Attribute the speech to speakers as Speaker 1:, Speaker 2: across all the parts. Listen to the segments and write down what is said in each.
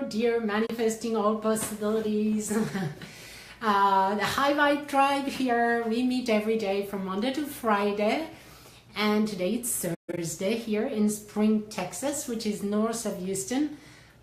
Speaker 1: dear manifesting all possibilities. The High Vibe Tribe here. We meet every day from Monday to Friday. And today it's Thursday here in Spring, Texas, which is north of Houston.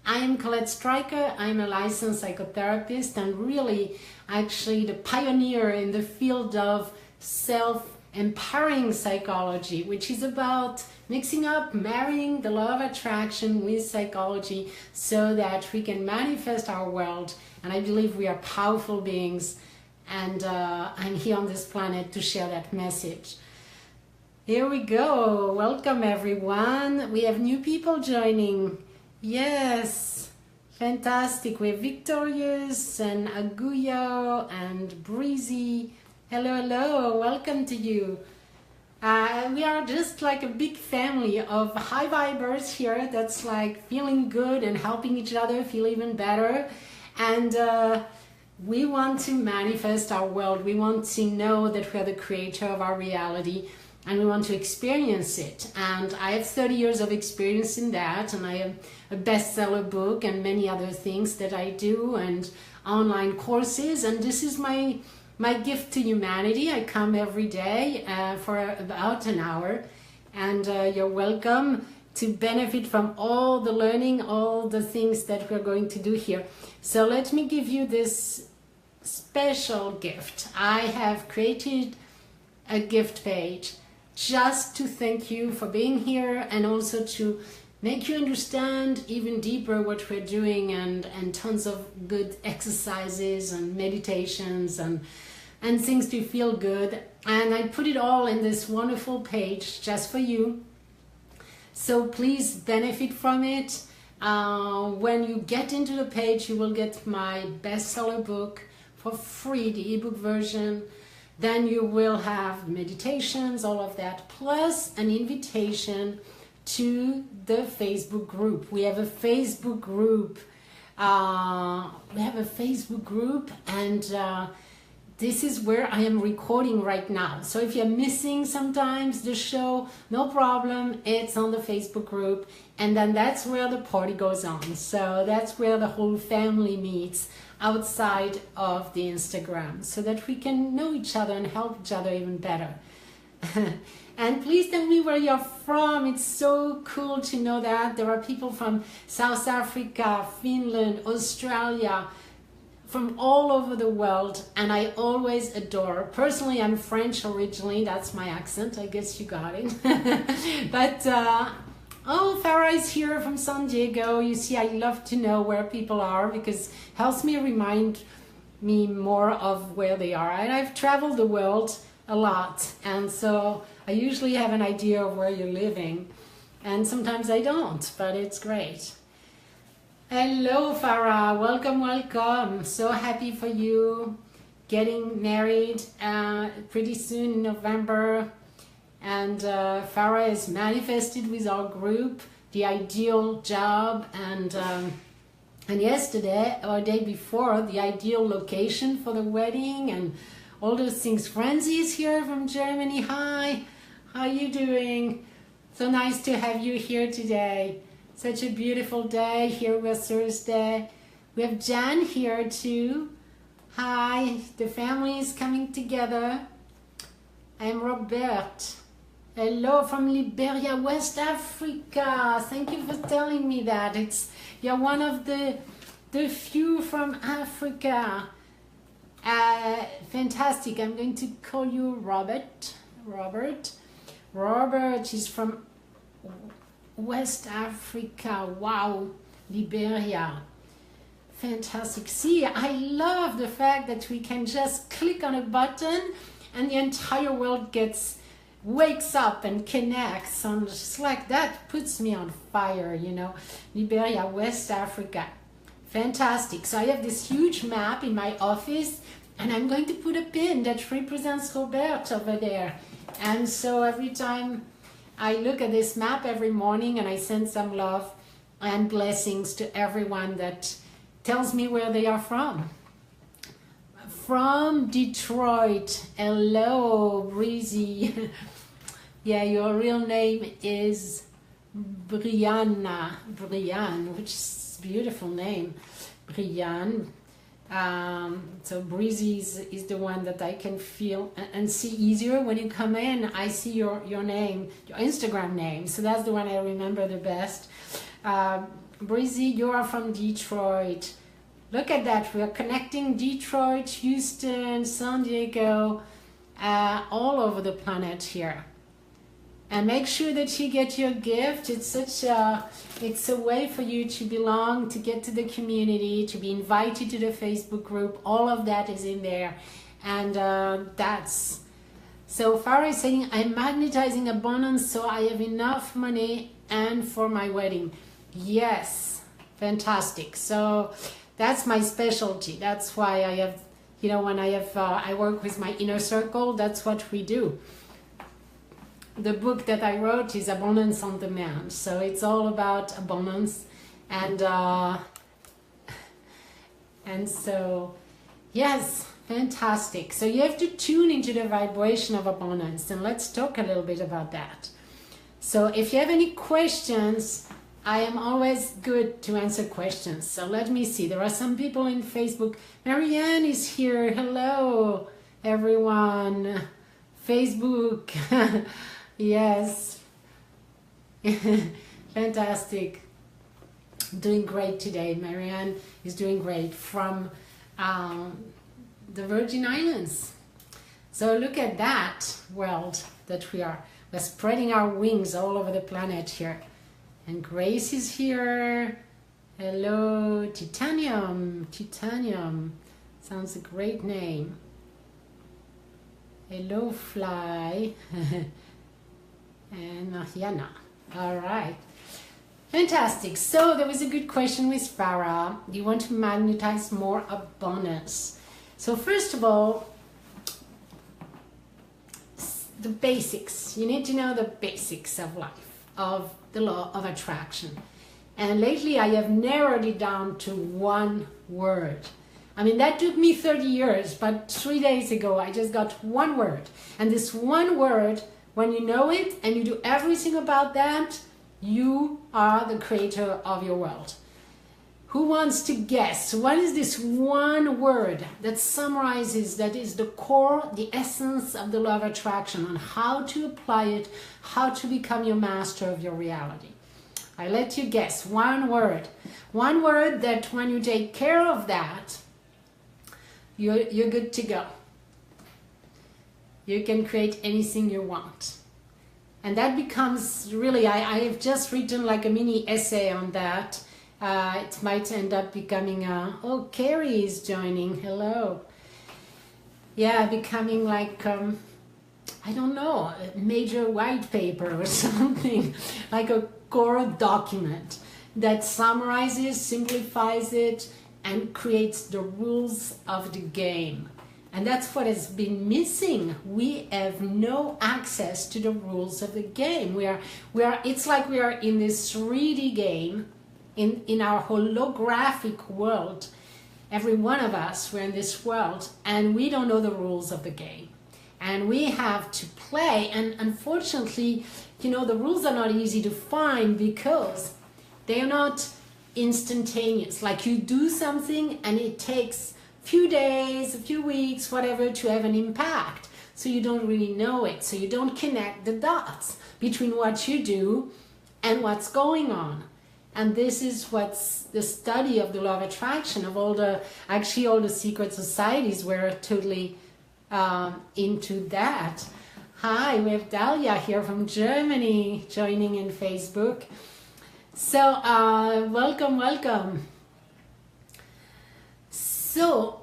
Speaker 1: I am Colette Stryker. I'm a licensed psychotherapist and really actually the pioneer in the field of self-empowering psychology, which is about mixing up, marrying the law of attraction with psychology so that we can manifest our world. And I believe we are powerful beings, and I'm here on this planet to share that message. Here we go. Welcome everyone. We have new people joining. Yes, fantastic. We have Victorious and Aguyo and Breezy. Hello, hello. Welcome to you. We are just like a big family of high vibers here that's like feeling good and helping each other feel even better. And we want to manifest our world. We want to know that we are the creator of our reality and we want to experience it. And I have 30 years of experience in that, and I have a bestseller book and many other things that I do and online courses. And this is my gift to humanity. I come every day for about an hour, and you're welcome to benefit from all the learning, all the things that we're going to do here. So let me give you this special gift. I have created a gift page just to thank you for being here and also to make you understand even deeper what we're doing, and tons of good exercises and meditations and things to feel good. And I put it all in this wonderful page just for you. So please benefit from it. When you get into the page, you will get my bestseller book for free, the ebook version. Then you will have meditations, all of that, plus an invitation to the Facebook group. We have a Facebook group. And this is where I am recording right now. So if you're missing sometimes the show, no problem. It's on the Facebook group. And then that's where the party goes on. So that's where the whole family meets outside of the Instagram, so that we can know each other and help each other even better. And please tell me where you're from. It's so cool to know that there are people from South Africa, Finland, Australia, from all over the world, and I always adore. Personally, I'm French originally. That's my accent. I guess you got it. But oh, Farah is here from San Diego. You see, I love to know where people are because it helps me remind me more of where they are. And I've traveled the world a lot, and so I usually have an idea of where you're living, and sometimes I don't, but it's great. Hello Farah, welcome, welcome. So happy for you, getting married pretty soon in November. And Farah is manifested with our group the ideal job, and yesterday or day before, the ideal location for the wedding and all those things. Franzi is here from Germany. Hi, how are you doing? So nice to have you here today. Such a beautiful day. Here we're Thursday. We have Jan here too. Hi, the family is coming together. I'm Robert. Hello from Liberia, West Africa. Thank you for telling me that. You're one of the few from Africa. Fantastic. I'm going to call you Robert. Robert is from West Africa. Wow, Liberia. Fantastic. See, I love the fact that we can just click on a button and the entire world wakes up and connects. And just like that puts me on fire, you know. Liberia, West Africa. Fantastic. So I have this huge map in my office, and I'm going to put a pin that represents Robert over there. And so every time I look at this map every morning, and I send some love and blessings to everyone that tells me where they are from. From Detroit. Hello, Breezy. Yeah, your real name is Brianne, which It's a beautiful name, Brian. So Breezy is the one that I can feel and see easier. When you come in, I see your name, your Instagram name. So that's the one I remember the best. Breezy, you are from Detroit. Look at that. We are connecting Detroit, Houston, San Diego, all over the planet here. And make sure that you get your gift. It's a way for you to belong, to get to the community, to be invited to the Facebook group. All of that is in there. And that's... So Farah is saying, I'm magnetizing abundance so I have enough money and for my wedding. Yes, fantastic. So that's my specialty. That's why I have, you know, when I work with my inner circle, that's what we do. The book that I wrote is Abundance on Demand. So it's all about abundance. And so, yes, fantastic. So you have to tune into the vibration of abundance. And let's talk a little bit about that. So if you have any questions, I am always good to answer questions. So let me see. There are some people in Facebook. Marianne is here. Hello, everyone. Facebook. Yes. Fantastic. Doing great today. Marianne is doing great from the Virgin Islands. So look at that world that we are. We're spreading our wings all over the planet here. And Grace is here. Hello, Titanium. Titanium. Sounds a great name. Hello, Fly. And Mariana. All right. Fantastic. So there was a good question with Farah. Do you want to magnetize more abundance? So first of all, the basics. You need to know the basics of life, of the law of attraction. And lately I have narrowed it down to one word. I mean, that took me 30 years, but 3 days ago I just got one word. And this one word, when you know it and you do everything about that, you are the creator of your world. Who wants to guess? What is this one word that summarizes, that is the core, the essence of the law of attraction, on how to apply it, how to become your master of your reality? I let you guess. One word. One word that when you take care of that, you're good to go. You can create anything you want. And that becomes really, I have just written like a mini essay on that. It might end up becoming oh, Carrie is joining. Hello. Yeah, becoming like, I don't know, a major white paper or something, like a core document that summarizes, simplifies it, and creates the rules of the game. And that's what has been missing. We have no access to the rules of the game. It's like we are in this 3D game, in our holographic world. Every one of us, we're in this world, and we don't know the rules of the game. And we have to play, and unfortunately, you know, the rules are not easy to find because they are not instantaneous. Like you do something and it takes a few days, a few weeks, whatever, to have an impact. So you don't really know it. So you don't connect the dots between what you do and what's going on. And this is what's the study of the law of attraction, of all the secret societies were totally into that. Hi, we have Dahlia here from Germany joining in Facebook. So welcome, welcome. So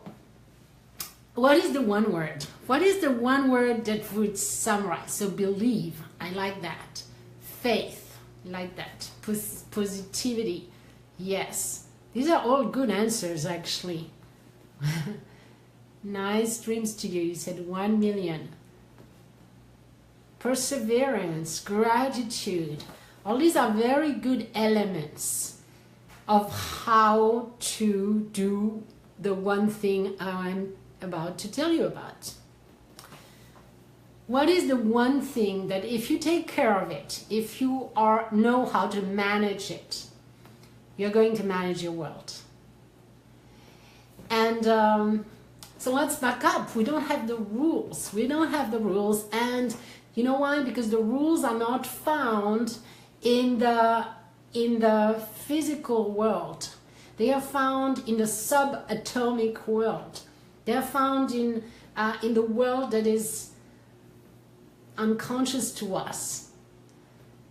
Speaker 1: what is the one word? What is the one word that would summarize? So believe, I like that. Faith, I like that. Positivity, yes. These are all good answers, actually. Nice dreams to you. You said 1 million. Perseverance, gratitude. All these are very good elements of how to do the one thing I'm about to tell you about. What is the one thing that if you take care of it, if you know how to manage it, you're going to manage your world. And so let's back up. We don't have the rules. We don't have the rules. And you know why? Because the rules are not found in the physical world. They are found in the subatomic world. They are found in the world that is unconscious to us.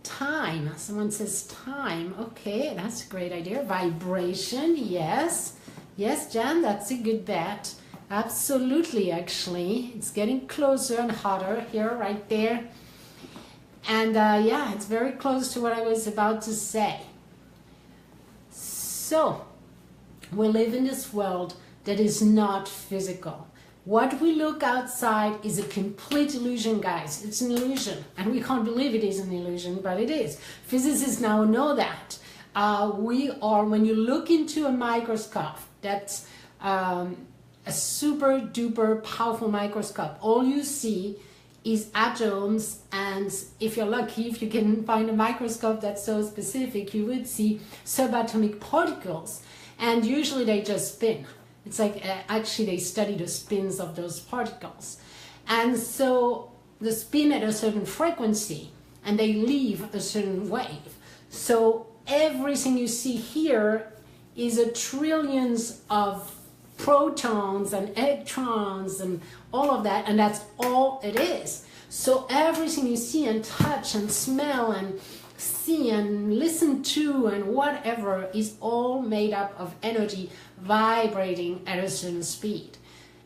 Speaker 1: Time. Someone says time. Okay, that's a great idea. Vibration. Yes. Yes, Jan, that's a good bet. Absolutely, actually. It's getting closer and hotter here, right there. And yeah, it's very close to what I was about to say. So, we live in this world that is not physical. What we look outside is a complete illusion, guys. It's an illusion. And we can't believe it is an illusion, but it is. Physicists now know that. When you look into a microscope, that's a super duper powerful microscope, all you see is atoms, and if you're lucky, if you can find a microscope that's so specific, you would see subatomic particles, and usually they just spin. It's like actually they study the spins of those particles, and so the spin at a certain frequency and they leave a certain wave. So everything you see here is a trillions of protons and electrons and all of that, and that's all it is. So everything you see and touch and smell and see and listen to and whatever is all made up of energy vibrating at a certain speed.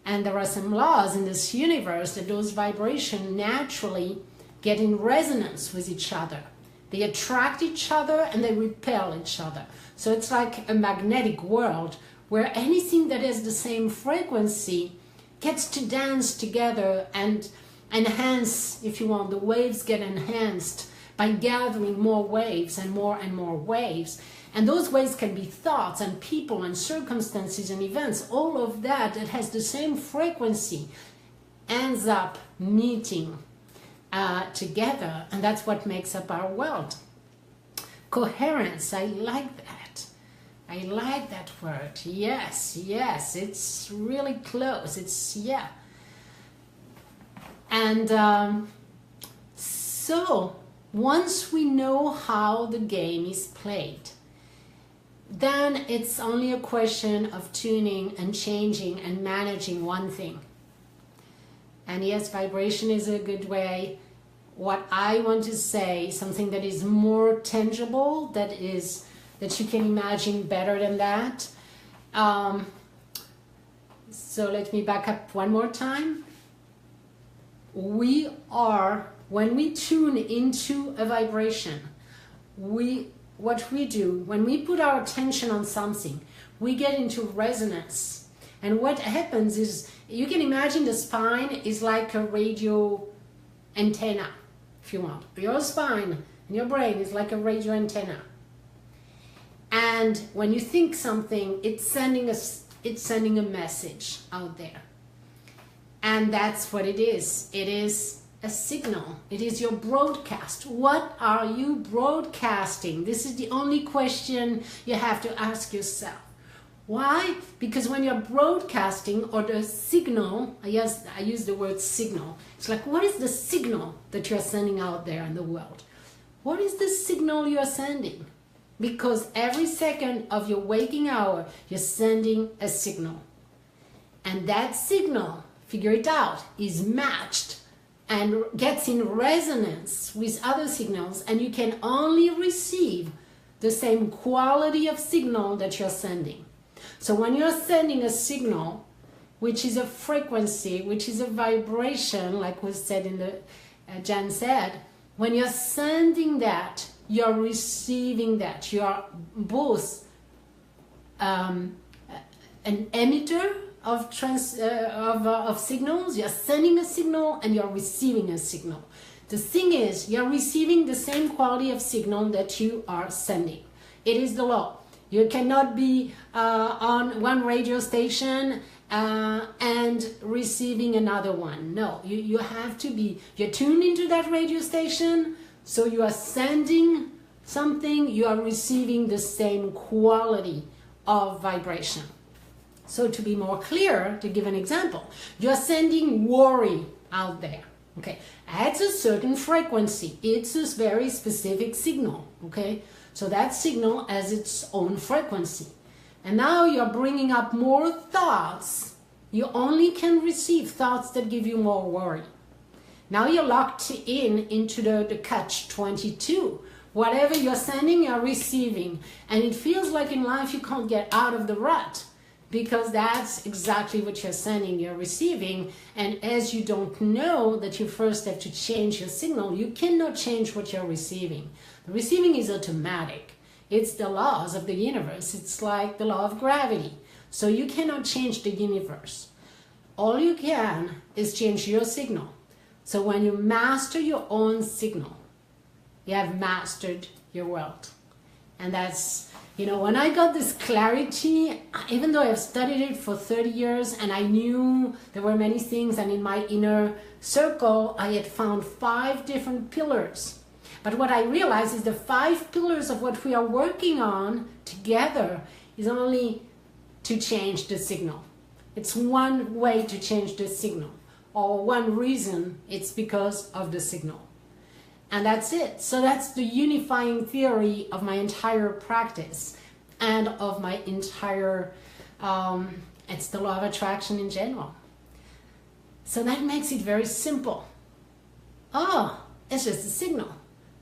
Speaker 1: And there are some laws in this universe that those vibrations naturally get in resonance with each other. They attract each other and they repel each other. So it's like a magnetic world where anything that has the same frequency gets to dance together and enhance, if you want, the waves get enhanced by gathering more waves and more waves. And those waves can be thoughts and people and circumstances and events. All of that that has the same frequency ends up meeting together, and that's what makes up our world. Coherence, I like that. I like that word. Yes, yes, it's really close. It's, yeah. And so once we know how the game is played, then it's only a question of tuning and changing and managing one thing. And yes, vibration is a good way. What I want to say, something that is more tangible, that you can imagine better than that. So let me back up one more time. When we tune into a vibration, what we do, when we put our attention on something, we get into resonance. And what happens is, you can imagine the spine is like a radio antenna, if you want. Your spine and your brain is like a radio antenna. And when you think something, it's sending a message out there. And that's what it is. It is a signal. It is your broadcast. What are you broadcasting? This is the only question you have to ask yourself. Why? Because when you're broadcasting, or the signal, I use the word signal. It's like, what is the signal that you're sending out there in the world? What is the signal you're sending? Because every second of your waking hour, you're sending a signal. And that signal, figure it out, is matched and gets in resonance with other signals, and you can only receive the same quality of signal that you're sending. So when you're sending a signal, which is a frequency, which is a vibration, like was said in the Jan said, when you're sending that, you're receiving that. You are both an emitter of signals. You're sending a signal and you're receiving a signal. The thing is, you're receiving the same quality of signal that you are sending. It is the law. You cannot be on one radio station and receiving another one. No, you have to be, you're tuned into that radio station, so you are sending something, you are receiving the same quality of vibration. So to be more clear, to give an example, you are sending worry out there. Okay, at a certain frequency, it's a very specific signal. Okay, so that signal has its own frequency. And now you're bringing up more thoughts. You only can receive thoughts that give you more worry. Now you're locked into the catch-22. Whatever you're sending, you're receiving. And it feels like in life you can't get out of the rut, because that's exactly what you're sending, you're receiving. And as you don't know that you first have to change your signal, you cannot change what you're receiving. The receiving is automatic. It's the laws of the universe. It's like the law of gravity. So you cannot change the universe. All you can is change your signal. So when you master your own signal, you have mastered your world. And that's, when I got this clarity, even though I've studied it for 30 years and I knew there were many things, and in my inner circle, I had found 5 different pillars. But what I realized is the 5 pillars of what we are working on together is only to change the signal. It's one way to change the signal, or one reason, it's because of the signal. And that's it. So that's the unifying theory of my entire practice and of my entire, it's the law of attraction in general. So that makes it very simple. Oh, it's just a signal.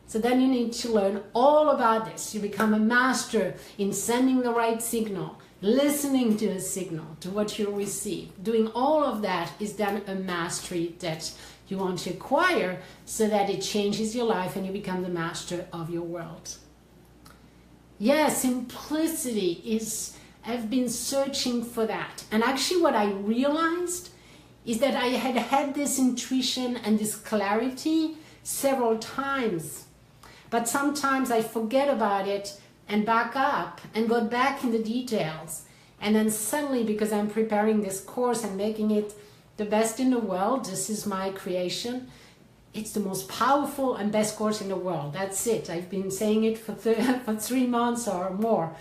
Speaker 1: So then you need to learn all about this. You become a master in sending the right signal, listening to the signal, to what you receive. Doing all of that is then a mastery that you want to acquire, so that it changes your life and you become the master of your world. Yeah, simplicity is, I've been searching for that. And actually what I realized is that I had this intuition and this clarity several times. But sometimes I forget about it and back up and go back in the details. And then suddenly, because I'm preparing this course and making it the best in the world, this is my creation, it's the most powerful and best course in the world. That's it. I've been saying it for 3 months or more.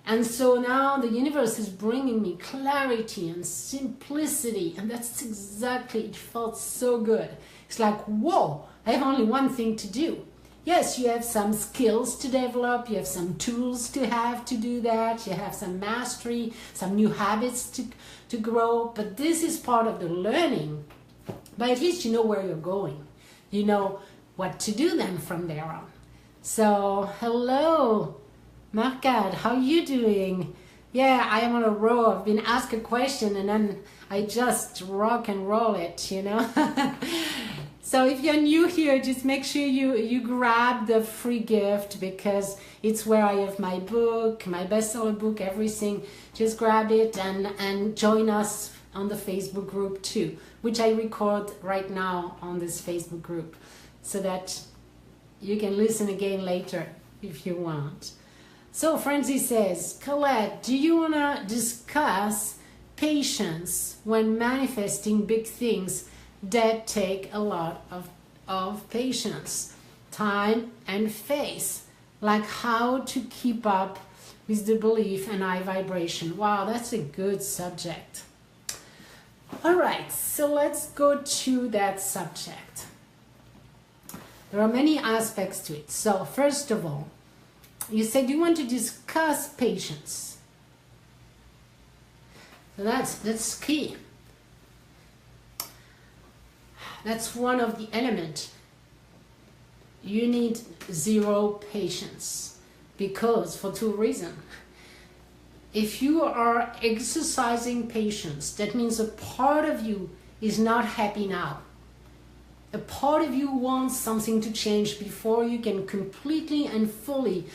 Speaker 1: And so now the universe is bringing me clarity and simplicity. And that's exactly, it felt so good. It's like, whoa, I have only one thing to do. Yes, you have some skills to develop, you have some tools to have to do that, you have some mastery, some new habits to grow, but this is part of the learning. But at least you know where you're going. You know what to do then from there on. So, hello, Marcad, how are you doing? Yeah, I am on a roll. I've been asked a question and then I just rock and roll it, So if you're new here, just make sure you grab the free gift, because it's where I have my book, my bestseller book, everything. Just grab it and join us on the Facebook group too, which I record right now on this Facebook group, so that you can listen again later if you want. So Francie says, Colette, do you want to discuss patience when manifesting big things that take a lot of patience, time and faith, like how to keep up with the belief and high vibration? Wow, that's a good subject. All right, so let's go to that subject. There are many aspects to it. So first of all, you said you want to discuss patience. So that's key. That's one of the elements. You need 0 patience, because for 2 reasons. If you are exercising patience, that means a part of you is not happy now. A part of you wants something to change before you can completely and fully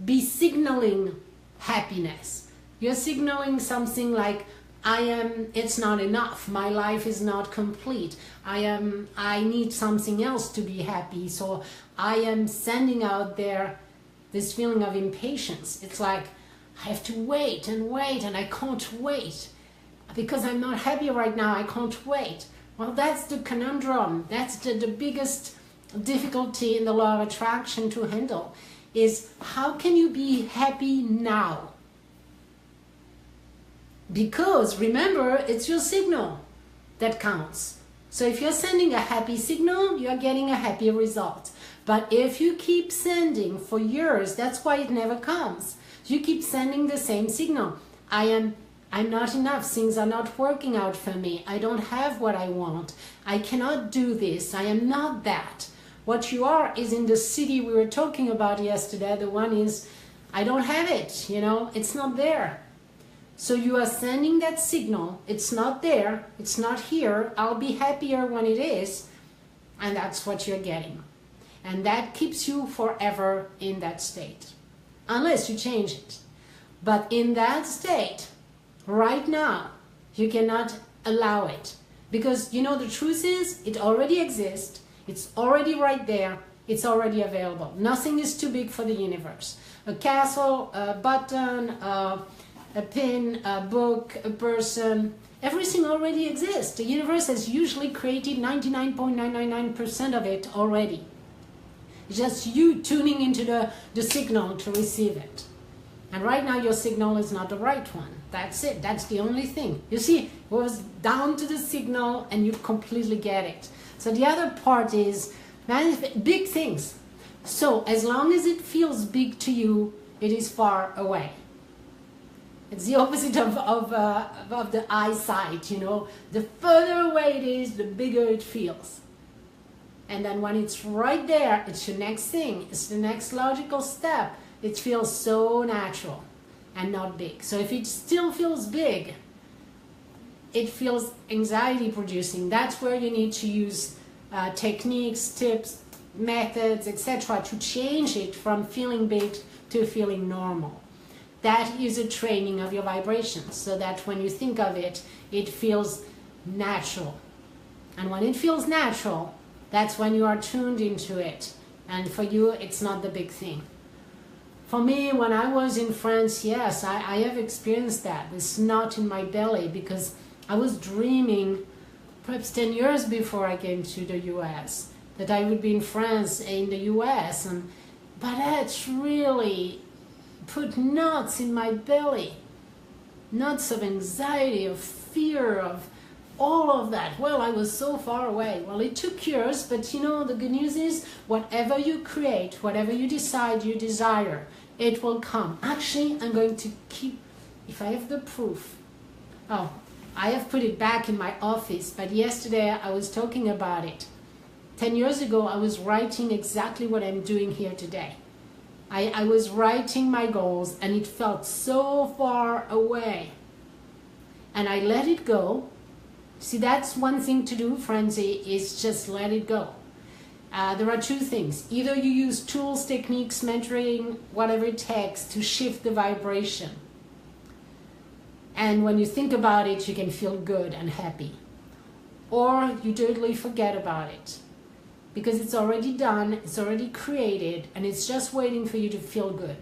Speaker 1: be signaling happiness. You're signaling something like, it's not enough, my life is not complete, I need something else to be happy. So I am sending out there this feeling of impatience. It's like, I have to wait and wait, and I can't wait because I'm not happy right now, I can't wait. Well, that's the conundrum. That's the biggest difficulty in the law of attraction to handle. is how can you be happy now? Because remember, it's your signal that counts. So if you're sending a happy signal, you're getting a happy result. But if you keep sending for years, that's why it never comes. You keep sending the same signal. I'm not enough. Things are not working out for me. I don't have what I want. I cannot do this. I am not that. What you are is in the city we were talking about yesterday. The one is, I don't have it, it's not there. So you are sending that signal. It's not there. It's not here. I'll be happier when it is. And that's what you're getting. And that keeps you forever in that state. Unless you change it. But in that state, right now, you cannot allow it. Because the truth is, it already exists. It's already right there. It's already available. Nothing is too big for the universe. A castle, a button, a pin, a book, a person, everything already exists. The universe has usually created 99.999% of it already. It's just you tuning into the signal to receive it. And right now your signal is not the right one. That's it. That's the only thing. You see, it was down to the signal and you completely get it. So the other part is big things. So as long as it feels big to you, it is far away. It's the opposite of the eyesight, The further away it is, the bigger it feels. And then when it's right there, it's your next thing. It's the next logical step. It feels so natural and not big. So if it still feels big, it feels anxiety producing. That's where you need to use techniques, tips, methods, etc. to change it from feeling big to feeling normal. That is a training of your vibrations so that when you think of it, it feels natural. And when it feels natural, that's when you are tuned into it. And for you, it's not the big thing. For me, when I was in France, yes, I have experienced that. This knot in my belly because I was dreaming perhaps 10 years before I came to the US that I would be in France, in the US. But that's really put knots in my belly. Knots of anxiety, of fear, of all of that. Well, I was so far away. Well, it took years, but the good news is whatever you create, whatever you decide you desire, it will come. Actually, I'm going to keep, if I have the proof. Oh, I have put it back in my office, but yesterday I was talking about it. 10 years ago, I was writing exactly what I'm doing here today. I was writing my goals and it felt so far away. And I let it go. See, that's one thing to do, Francie, is just let it go. There are two things. Either you use tools, techniques, mentoring, whatever it takes to shift the vibration. And when you think about it, you can feel good and happy. Or you totally forget about it. Because it's already done, it's already created, and it's just waiting for you to feel good.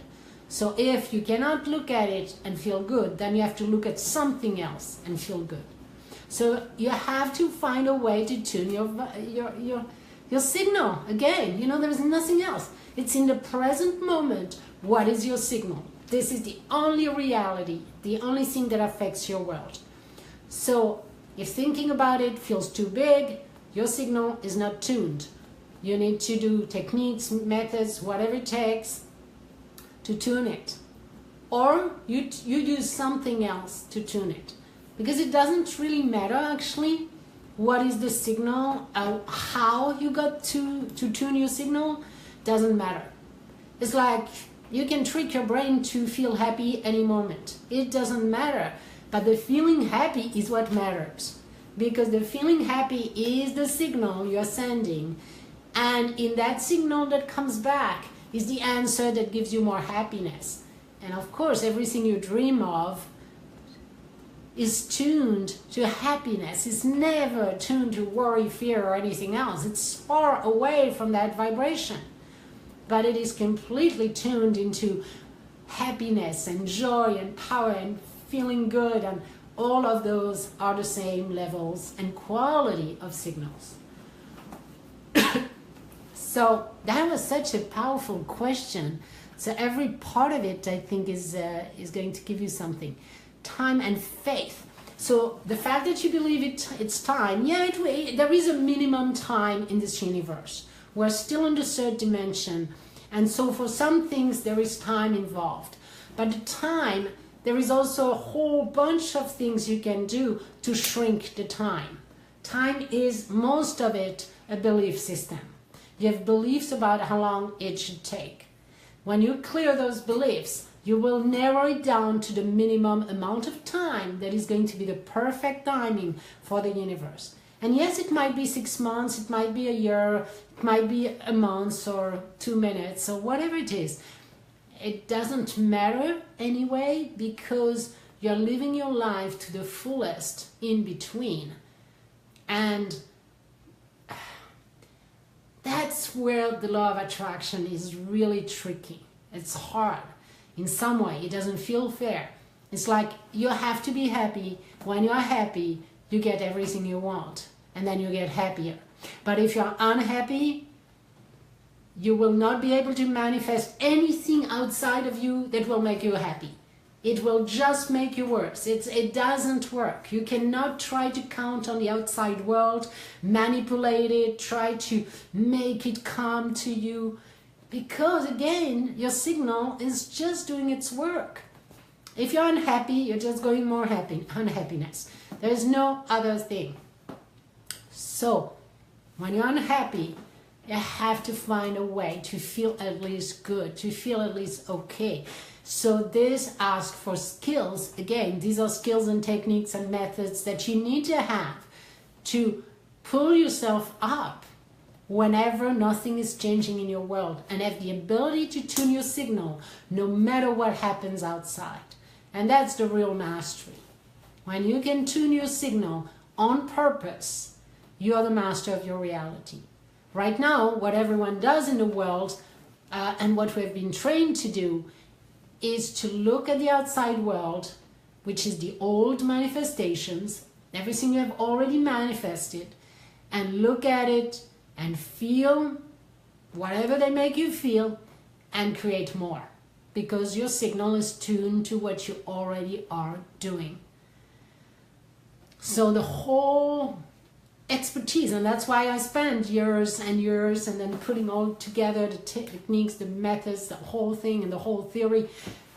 Speaker 1: So if you cannot look at it and feel good, then you have to look at something else and feel good. So you have to find a way to tune your signal. Again, there's nothing else. It's in the present moment. What is your signal? This is the only reality, the only thing that affects your world. So if thinking about it feels too big, your signal is not tuned. You need to do techniques, methods, whatever it takes to tune it. Or you use something else to tune it. Because it doesn't really matter actually what is the signal, how you got to tune your signal, doesn't matter. It's like you can trick your brain to feel happy any moment. It doesn't matter. But the feeling happy is what matters. Because the feeling happy is the signal you're sending. And in that signal that comes back is the answer that gives you more happiness. And of course, everything you dream of is tuned to happiness. It's never tuned to worry, fear, or anything else. It's far away from that vibration. But it is completely tuned into happiness and joy and power and feeling good, and all of those are the same levels and quality of signals. So that was such a powerful question. So every part of it, I think, is going to give you something. Time and faith. So the fact that you believe it's time, yeah, there is a minimum time in this universe. We're still in the third dimension. And so for some things, there is time involved. But the time, there is also a whole bunch of things you can do to shrink the time. Time is, most of it, a belief system. You have beliefs about how long it should take. When you clear those beliefs, you will narrow it down to the minimum amount of time that is going to be the perfect timing for the universe. And yes, it might be 6 months, it might be a year, it might be a month or 2 minutes or whatever it is. It doesn't matter anyway, because you're living your life to the fullest in between. And that's where the law of attraction is really tricky. It's hard. In some way, it doesn't feel fair. It's like you have to be happy. When you're happy, you get everything you want, and then you get happier. But if you're unhappy, you will not be able to manifest anything outside of you that will make you happy. It will just make you worse. It doesn't work. You cannot try to count on the outside world, manipulate it, try to make it come to you. Because again, your signal is just doing its work. If you're unhappy, you're just going more unhappiness. There is no other thing. So, when you're unhappy, you have to find a way to feel at least good, to feel at least okay. So this asks for skills. Again, these are skills and techniques and methods that you need to have to pull yourself up whenever nothing is changing in your world, and have the ability to tune your signal no matter what happens outside. And that's the real mastery. When you can tune your signal on purpose, you are the master of your reality. Right now, what everyone does in the world, and what we've been trained to do, is to look at the outside world, which is the old manifestations, everything you have already manifested, and look at it and feel whatever they make you feel and create more, because your signal is tuned to what you already are doing. So the whole expertise, and that's why I spent years and years and then putting all together the techniques, the methods, the whole thing and the whole theory,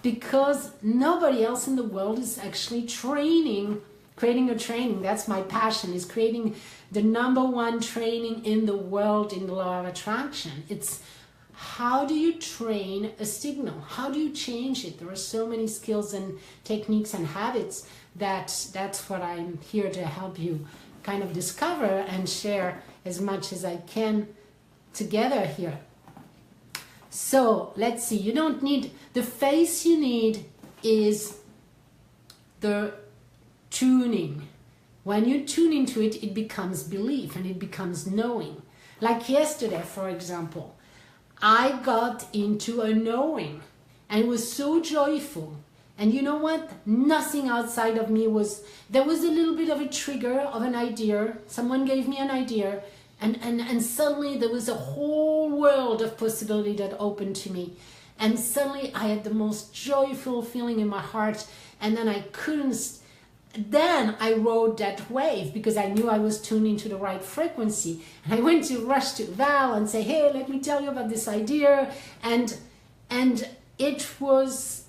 Speaker 1: because nobody else in the world is actually creating a training. That's my passion, is creating the #1 training in the world in the law of attraction. It's how do you train a signal? How do you change it? There are so many skills and techniques and habits that's what I'm here to help you kind of discover and share as much as I can together here. So let's see, you don't need, the face you need is the tuning. When you tune into it, it becomes belief and it becomes knowing. Like yesterday, for example, I got into a knowing and it was so joyful. And you know what? Nothing outside of me there was a little bit of a trigger of an idea. Someone gave me an idea and suddenly there was a whole world of possibility that opened to me. And suddenly I had the most joyful feeling in my heart, and then then I rode that wave because I knew I was tuned into the right frequency. And I went to rush to Val and say, hey, let me tell you about this idea. And it was,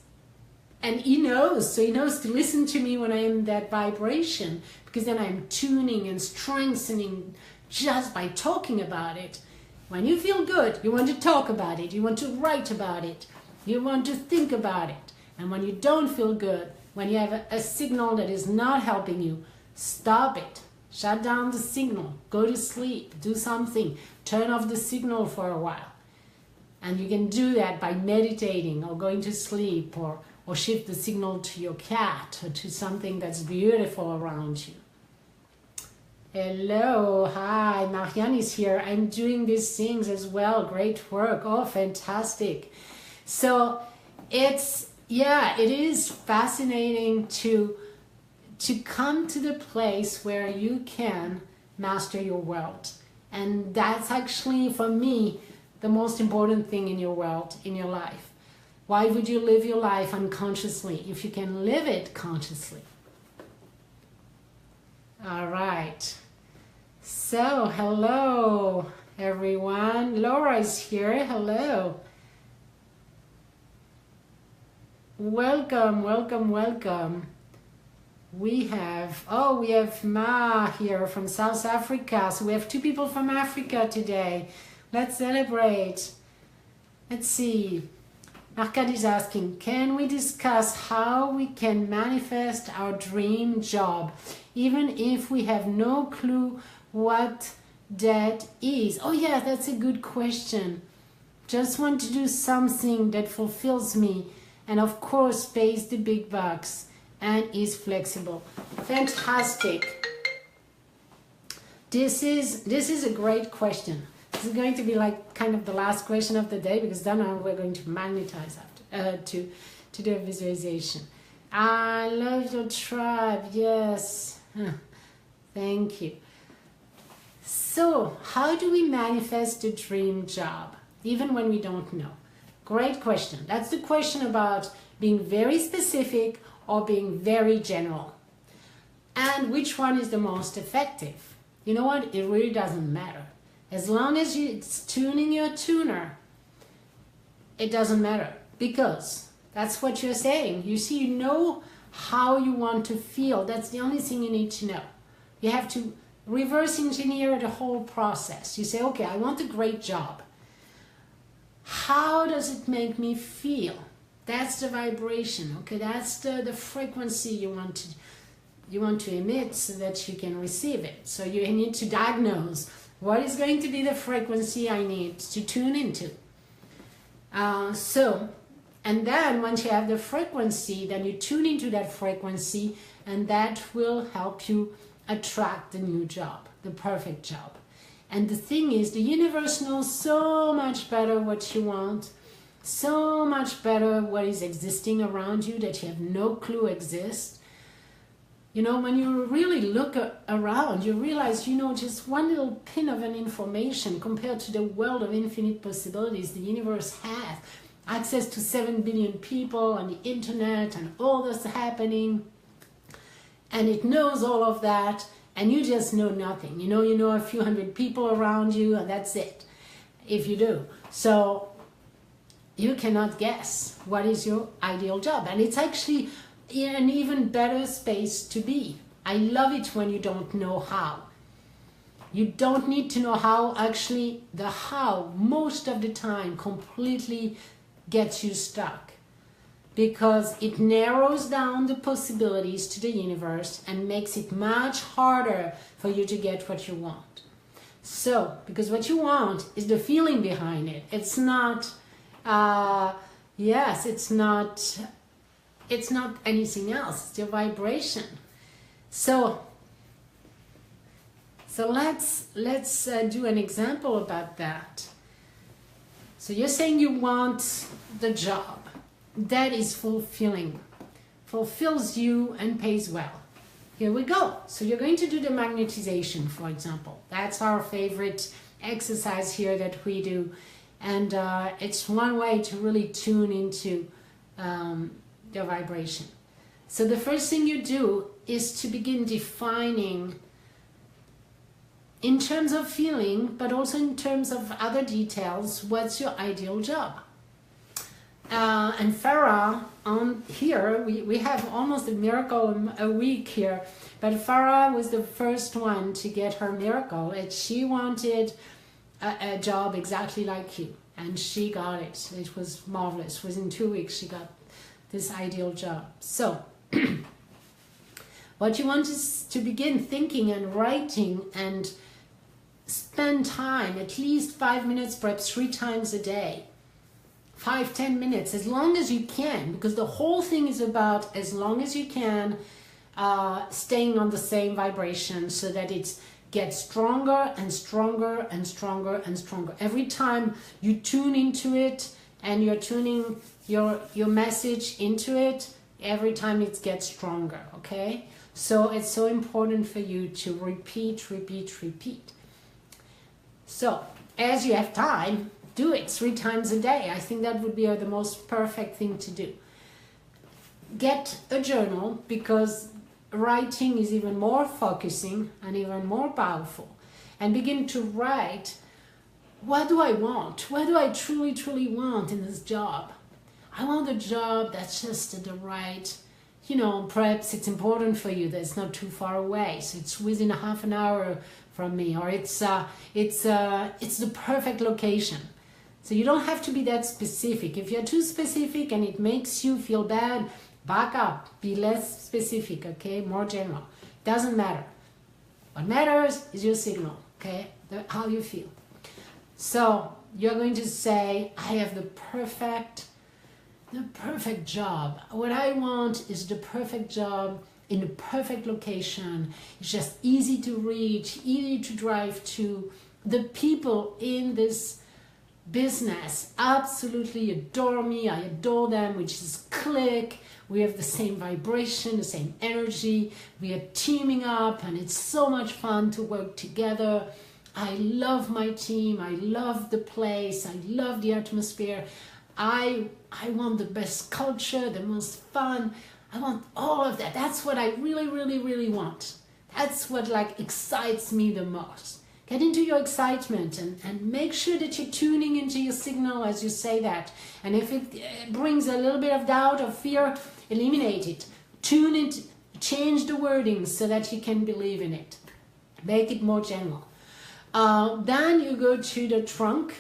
Speaker 1: and he knows to listen to me when I am in that vibration, because then I'm tuning and strengthening just by talking about it. When you feel good, you want to talk about it, you want to write about it, you want to think about it. And when you don't feel good, when you have a signal that is not helping you, stop it. Shut down the signal. Go to sleep. Do something. Turn off the signal for a while. And you can do that by meditating or going to sleep, or shift the signal to your cat or to something that's beautiful around you. Hello. Hi. Marianne is here. I'm doing these things as well. Great work. Oh, fantastic. So it is fascinating to come to the place where you can master your world. And that's actually, for me, the most important thing in your world, in your life? Why would you live your life unconsciously if you can live it consciously? All right. So, hello, everyone. Laura is here. Hello. Welcome, welcome, welcome. We have Ma here from South Africa. So we have 2 people from Africa today. Let's celebrate. Let's see. Arkady is asking, can we discuss how we can manifest our dream job, even if we have no clue what that is? Oh yeah, that's a good question. Just want to do something that fulfills me and of course pays the big bucks and is flexible. Fantastic. This is a great question. This is going to be like kind of the last question of the day, because then we're going to magnetize after to do a visualization. I love your tribe. Yes. Thank you. So, how do we manifest a dream job, even when we don't know? Great question. That's the question about being very specific or being very general. And which one is the most effective? You know what? It really doesn't matter. As long as it's tuning your tuner, it doesn't matter, because that's what you're saying. You see, you know how you want to feel. That's the only thing you need to know. You have to reverse engineer the whole process. You say, okay, I want a great job. How does it make me feel? That's the vibration, okay? That's the frequency you want to emit so that you can receive it. So you need to diagnose what is going to be the frequency I need to tune into. And then once you have the frequency, then you tune into that frequency, and that will help you attract the new job, the perfect job. And the thing is, the universe knows so much better what you want, so much better what is existing around you that you have no clue exists. You know, when you really look around, you realize, you know, just one little pin of an information compared to the world of infinite possibilities the universe has. Access to 7 billion people on the internet and all this happening. And it knows all of that, and you just know nothing. You know a few hundred people around you, and that's it, if you do. So you cannot guess what is your ideal job. And it's actually an even better space to be. I love it when you don't know how. You don't need to know how. Actually, the how most of the time completely gets you stuck, because it narrows down the possibilities to the universe and makes it much harder for you to get what you want. So, because what you want is the feeling behind it. It's not, it's not anything else. It's your vibration. So let's do an example about that. So you're saying you want the job that is fulfilling, fulfills you and pays well. Here we go. So you're going to do the magnetization, for example. That's our favorite exercise here that we do. And it's one way to really tune into your vibration. So the first thing you do is to begin defining, in terms of feeling, but also in terms of other details, what's your ideal job. And Farah, on here, we have almost a miracle a week here, but Farah was the first one to get her miracle, and she wanted a job exactly like you, and she got it. It was marvelous. Within 2 weeks, she got this ideal job. So what you want is to begin thinking and writing and spend time, at least 5 minutes, perhaps 3 times a day. 5-10 minutes, as long as you can, because the whole thing is about, as long as you can, staying on the same vibration so that it gets stronger and stronger and stronger and stronger. Every time you tune into it and you're tuning your message into it, every time it gets stronger, okay? So it's so important for you to repeat, repeat, repeat. So as you have time, do it 3 times a day. I think that would be the most perfect thing to do. Get a journal, because writing is even more focusing and even more powerful. And begin to write, what do I want? What do I truly, truly want in this job? I want a job that's just at the right, perhaps it's important for you that it's not too far away, so it's within a half an hour from me, or it's the perfect location. So you don't have to be that specific. If you're too specific and it makes you feel bad, back up, be less specific, okay? More general. Doesn't matter. What matters is your signal, okay? How you feel. So you're going to say, I have the perfect job. What I want is the perfect job in the perfect location. It's just easy to reach, easy to drive to. The people in this business absolutely adore me. I adore them. We just click. We have the same vibration, the same energy. We are teaming up, and it's so much fun to work together. I love my team. I love the place. I love the atmosphere. I want the best culture, the most fun. I want all of that. That's what I really, really, really want. That's what excites me the most. Get into your excitement and make sure that you're tuning into your signal as you say that. And if it brings a little bit of doubt or fear, eliminate it. Tune it, change the wording so that you can believe in it. Make it more general. Then you go to the trunk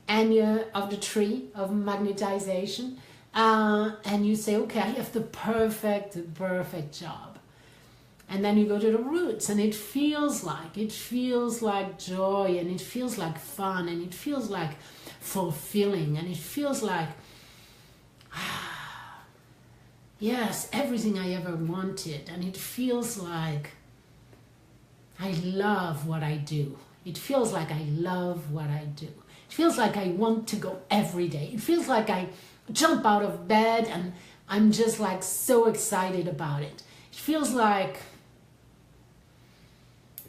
Speaker 1: of the tree of magnetization, and you say, okay, I have the perfect job. And then you go to the roots, and it feels like joy, and it feels like fun, and it feels like fulfilling, and it feels like, yes, everything I ever wanted. And it feels like I love what I do. It feels like I love what I do. It feels like I want to go every day. It feels like I jump out of bed and I'm just so excited about it. It feels like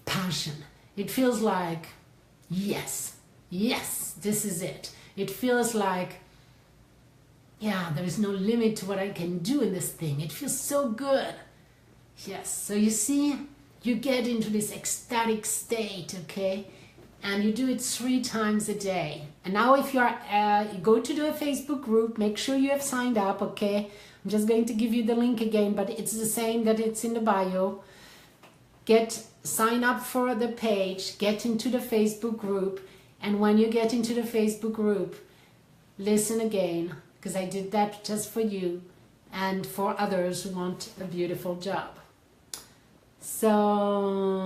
Speaker 1: passion. It feels like, yes, this is it. It feels like, yeah, there is no limit to what I can do in this thing. It feels so good. Yes, so you see, you get into this ecstatic state, okay? And you do it 3 times a day. And now if you go to the Facebook group, make sure you have signed up, okay? I'm just going to give you the link again, but it's the same that it's in the bio. Sign up for the page, get into the Facebook group, and when you get into the Facebook group, listen again, because I did that just for you and for others who want a beautiful job. So,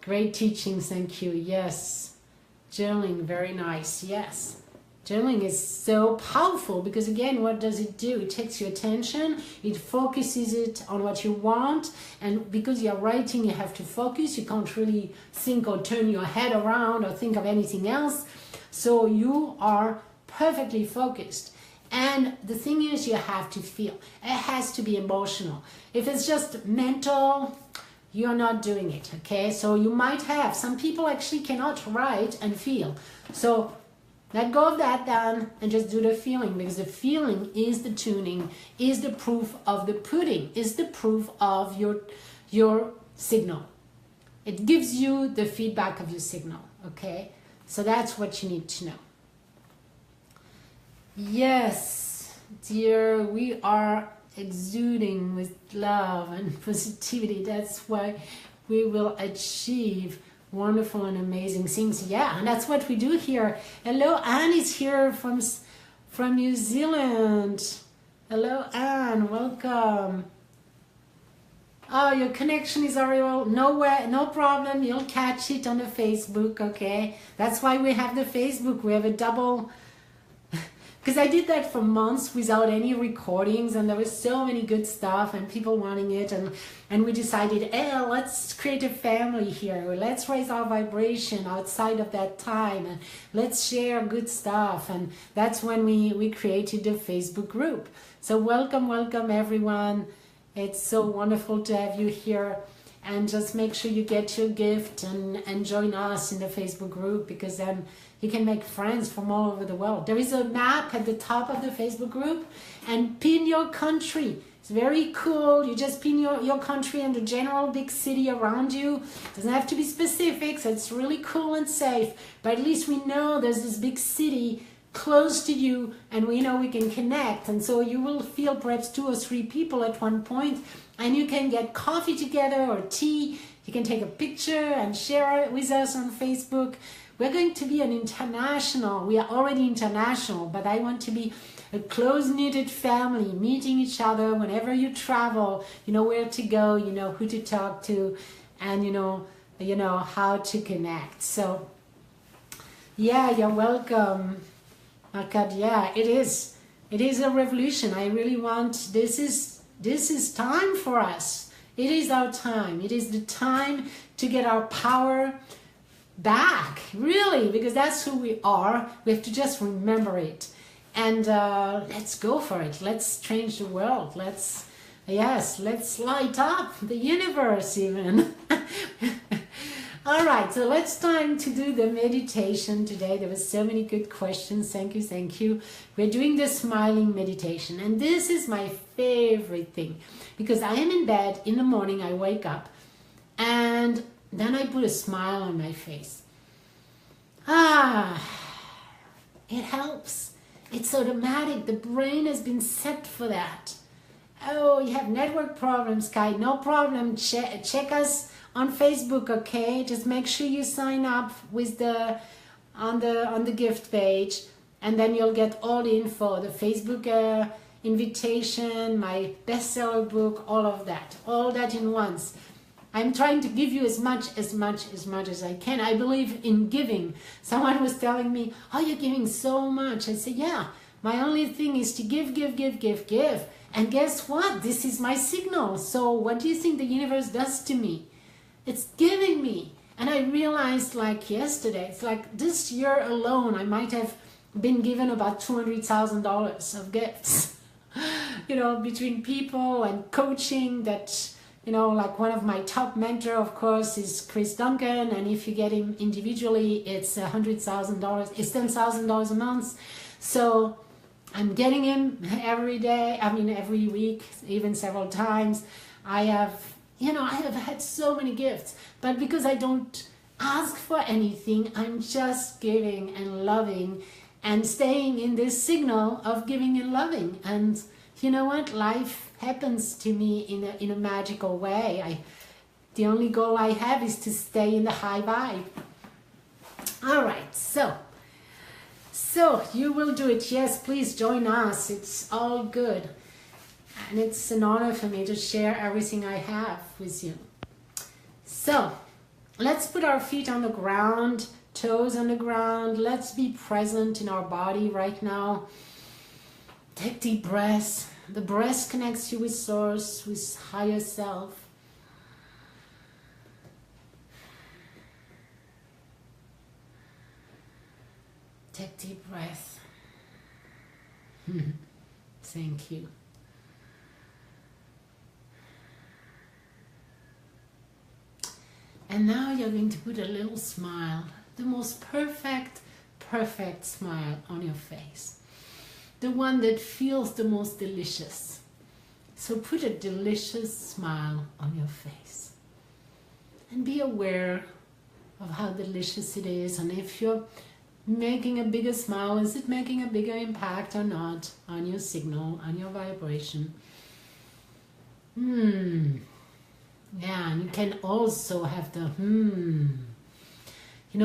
Speaker 1: great teaching, thank you. Yes, journaling, very nice. Yes, journaling is so powerful because, again, what does it do? It takes your attention, it focuses it on what you want, and because you're writing, you have to focus. You can't really think or turn your head around or think of anything else. So you are perfectly focused. And the thing is, you have to feel. It has to be emotional. If it's just mental, you're not doing it, okay? So you might have, some people actually cannot write and feel. So let go of that then and just do the feeling, because the feeling is the tuning, is the proof of the pudding, is the proof of your signal. It gives you the feedback of your signal, okay? So that's what you need to know. Yes, dear, we are exuding with love and positivity. That's why we will achieve wonderful and amazing things. Yeah, and that's what we do here. Hello, Anne is here from New Zealand. Hello, Anne, welcome. Oh, your connection is horrible. No problem. You'll catch it on the Facebook, okay? That's why we have the Facebook. We have a double... Because I did that for months without any recordings, and there was so many good stuff and people wanting it, and we decided, hey, let's create a family here. Let's raise our vibration outside of that time, and let's share good stuff. And that's when we created the Facebook group. So welcome everyone. It's so wonderful to have you here. and just make sure you get your gift and join us in the Facebook group, because then you can make friends from all over the world. There is a map at the top of the Facebook group, and pin your country. It's very cool. You just pin your country and the general big city around you. It doesn't have to be specific, so it's really cool and safe. But at least we know there's this big city close to you, and we know we can connect. And so you will feel perhaps 2 or 3 people at one point, and you can get coffee together or tea. You can take a picture and share it with us on Facebook. We're going to be an international, we are already international, but I want to be a close-knitted family, meeting each other whenever you travel. You know where to go, you know who to talk to, and you know how to connect. So yeah, you're welcome, Arkad. Yeah, it is a revolution. I really want, this is time for us. It is our time. It is the time to get our power back, really, because that's who we are. We have to just remember it, and let's go for it. Let's change the world. Let's light up the universe even. All right, so let's time to do the meditation today. There were so many good questions. Thank you. We're doing the smiling meditation, and this is my favorite thing, because I am in bed in the morning. I wake up, and then I put a smile on my face. It helps. It's automatic. The brain has been set for that. Oh, you have network problems, Kai? No problem. Check us on Facebook, okay? Just make sure you sign up with on the gift page, and then you'll get all the info, the Facebook invitation, my bestseller book, all that in once. I'm trying to give you as much as I can. I believe in giving. Someone was telling me, oh, you're giving so much. I said, yeah, my only thing is to give. And guess what? This is my signal. So what do you think the universe does to me? It's giving me. And I realized, like yesterday, it's like this year alone, I might have been given about $200,000 of gifts, between people and coaching that, like one of my top mentor, of course, is Chris Duncan. And if you get him individually, it's $100,000. It's $10,000 a month. So I'm getting him every day. Every week, even several times. I have had so many gifts, but because I don't ask for anything, I'm just giving and loving and staying in this signal of giving and loving. And you know what? Life happens to me in a magical way. The only goal I have is to stay in the high vibe. All right, so you will do it. Yes, please join us. It's all good. And it's an honor for me to share everything I have with you. So let's put our feet on the ground, toes on the ground. Let's be present in our body right now. Take deep breaths. The breath connects you with source, with higher self. Take deep breath. Thank you. And now you're going to put a little smile, the most perfect smile on your face. The one that feels the most delicious. So put a delicious smile on your face. And be aware of how delicious it is. And if you're making a bigger smile, is it making a bigger impact or not on your signal, on your vibration? Yeah, and you can also have the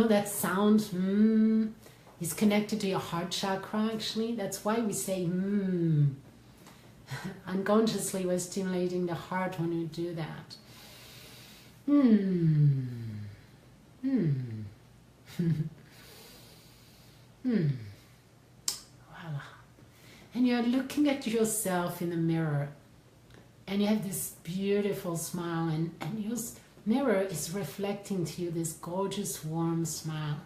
Speaker 1: that sound is connected to your heart chakra, actually. That's why we say Unconsciously, we're stimulating the heart when we do that. Voila. And you're looking at yourself in the mirror. And you have this beautiful smile, and your mirror is reflecting to you this gorgeous, warm smile.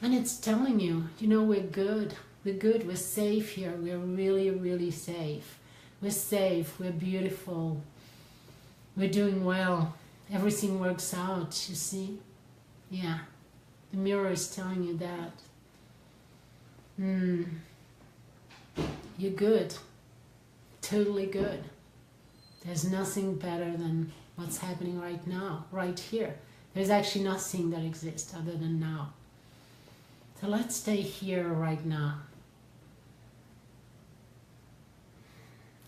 Speaker 1: And it's telling you, we're good. We're good. We're safe here. We're really, really safe. We're safe. We're beautiful. We're doing well. Everything works out, you see? Yeah. The mirror is telling you that. You're good. Totally good. There's nothing better than what's happening right now, right here. There's actually nothing that exists other than now. So let's stay here right now.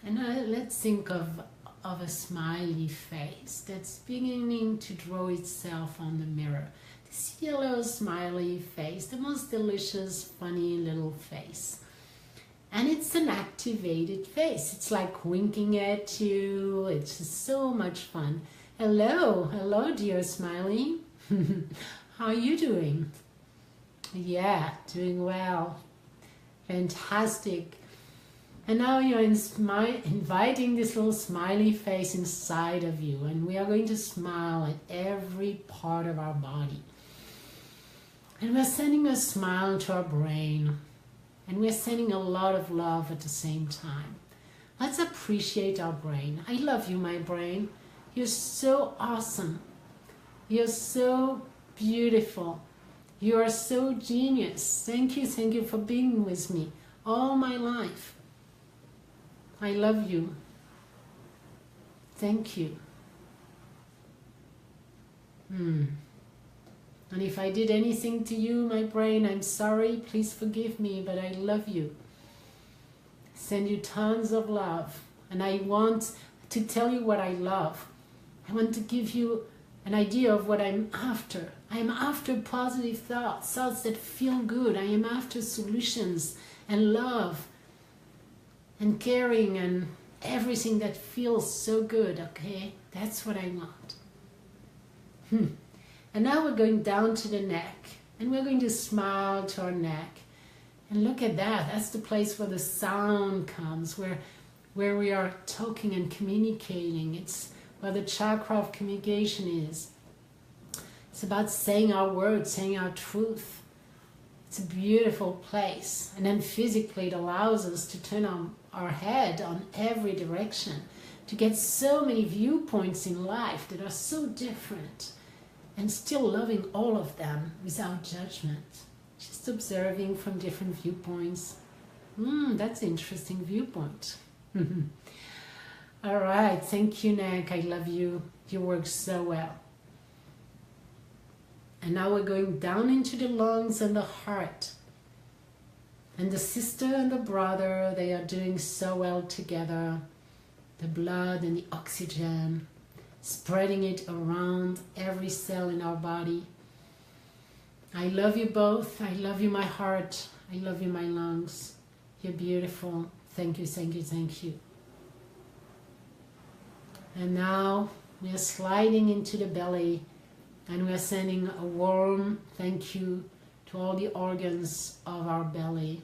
Speaker 1: And let's think of a smiley face that's beginning to draw itself on the mirror. This yellow smiley face, the most delicious, funny little face. And it's an activated face. It's like winking at you. It's just so much fun. Hello, dear smiley. How are you doing? Yeah, doing well. Fantastic. And now you're inviting this little smiley face inside of you. And we are going to smile at every part of our body. And we're sending a smile to our brain. And we're sending a lot of love at the same time. Let's appreciate our brain. I love you, my brain. You're so awesome. You're so beautiful. You are so genius. Thank you for being with me all my life. I love you. Thank you. And if I did anything to you, my brain, I'm sorry. Please forgive me, but I love you. Send you tons of love. And I want to tell you what I love. I want to give you an idea of what I'm after. I'm after positive thoughts, thoughts that feel good. I am after solutions and love and caring and everything that feels so good, okay? That's what I want. And now we're going down to the neck. And we're going to smile to our neck. And look at that. That's the place where the sound comes, where we are talking and communicating. It's where the chakra of communication is. It's about saying our words, saying our truth. It's a beautiful place. And then physically it allows us to turn our head on every direction, to get so many viewpoints in life that are so different, and still loving all of them without judgment. Just observing from different viewpoints. That's an interesting viewpoint. All right, thank you, neck. I love you. You work so well. And now we're going down into the lungs and the heart. And the sister and the brother, they are doing so well together. The blood and the oxygen, spreading it around every cell in our body. I love you both. I love you, my heart. I love you, my lungs. You're beautiful. Thank you, thank you, thank you. And now we are sliding into the belly, and we are sending a warm thank you to all the organs of our belly.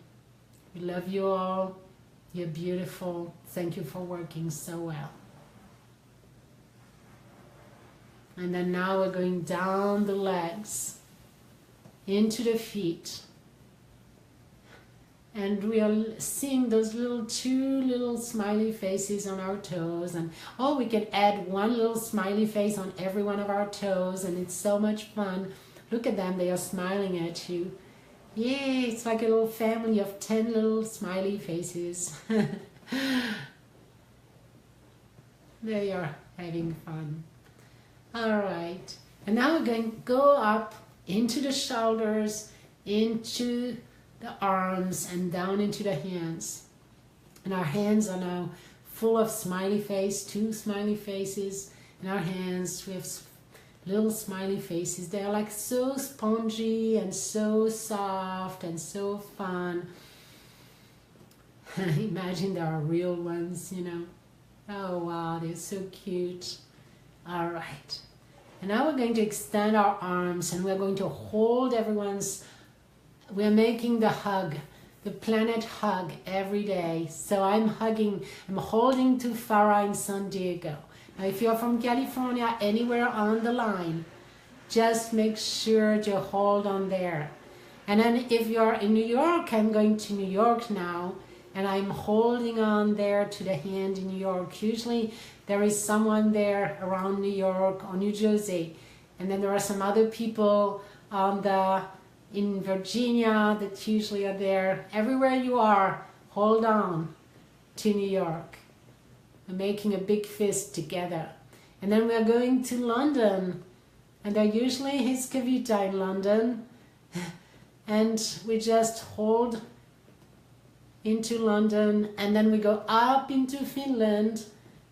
Speaker 1: We love you all. You're beautiful. Thank you for working so well. And then now we're going down the legs, into the feet. And we are seeing those two little smiley faces on our toes. And oh, we can add one little smiley face on every one of our toes. And it's so much fun. Look at them, they are smiling at you. Yay, it's like a little family of 10 little smiley faces. They are having fun. All right, and now we're going to go up into the shoulders, into the arms, and down into the hands. And our hands are now full of smiley face, 2 smiley faces. In our hands, we have little smiley faces. They are like so spongy and so soft and so fun. Imagine there are real ones, you know. Oh wow, they're so cute. All right. And now we're going to extend our arms, and we're going to hold we're making the hug, the planet hug every day. So I'm holding to Farah in San Diego. Now if you're from California, anywhere on the line, just make sure to hold on there. And then if you're in New York, I'm going to New York now, and I'm holding on there to the hand in New York. Usually there is someone there around New York or New Jersey. And then there are some other people in Virginia that usually are there. Everywhere you are, hold on to New York. We're making a big fist together. And then we're going to London. And there usually is Kavita in London. And we just hold into London. And then we go up into Finland.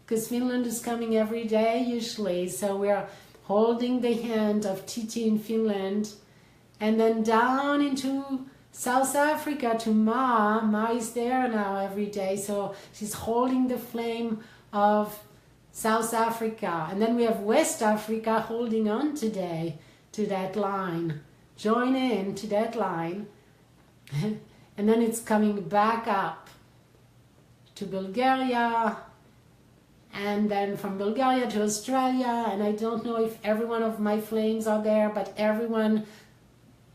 Speaker 1: Because Finland is coming every day usually. So we're holding the hand of Titi in Finland. And then down into South Africa to Ma. Ma is there now every day. So she's holding the flame of South Africa. And then we have West Africa holding on today to that line. Join in to that line. And then it's coming back up to Bulgaria. And then from Bulgaria to Australia. And I don't know if every one of my flames are there, but everyone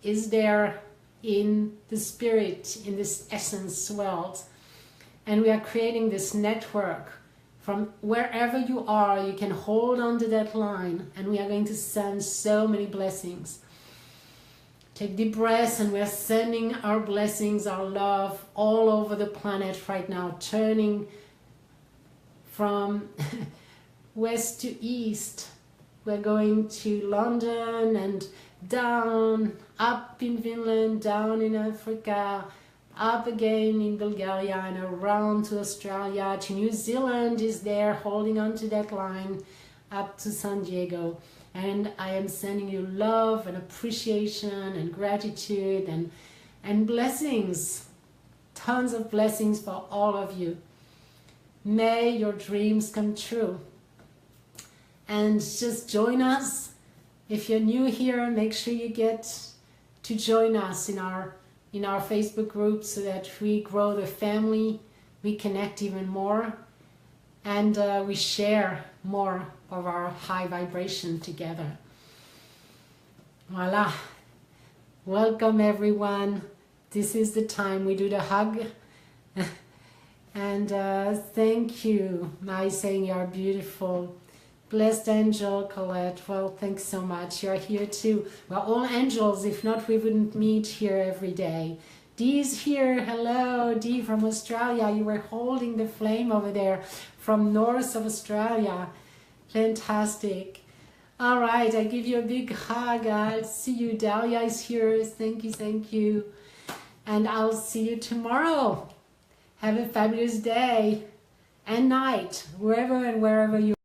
Speaker 1: is there in the spirit, in this essence world. And we are creating this network. From wherever you are, you can hold on to that line, and we are going to send so many blessings. Take deep breaths, and we are sending our blessings, our love all over the planet right now, turning from west to east. We're going to London and down, up in Finland, down in Africa, up again in Bulgaria and around to Australia, to New Zealand is there holding on to that line, up to San Diego. And I am sending you love and appreciation and gratitude and blessings, tons of blessings for all of you. May your dreams come true. And just join us. If you're new here, make sure you get to join us in our Facebook group so that we grow the family, we connect even more, and we share more of our high vibration together. Voila. Welcome everyone. This is the time we do the hug. And thank you, my saying you are beautiful. Blessed angel Colette, well, thanks so much. You're here too. We're all angels. If not, we wouldn't meet here every day. Dee's here. Hello, Dee from Australia. You were holding the flame over there from north of Australia. Fantastic. All right, I give you a big hug. I'll see you. Dahlia is here. Thank you, thank you. And I'll see you tomorrow. Have a fabulous day and night, wherever and wherever you are.